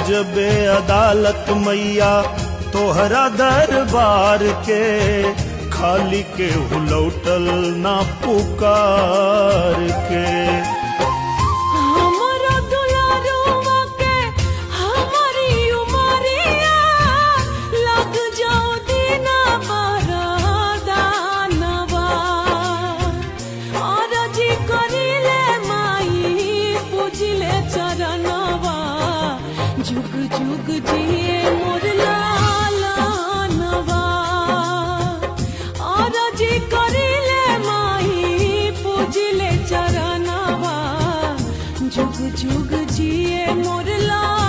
जबे अदालत मैया तोहरा दरबार के, खाली के लौटल ना पुकार के। जुग जुग जिए मोर लालनवा, आरजी करिले माई पूजिले चरणवा। जुग जुग जिए मोर लालनवा।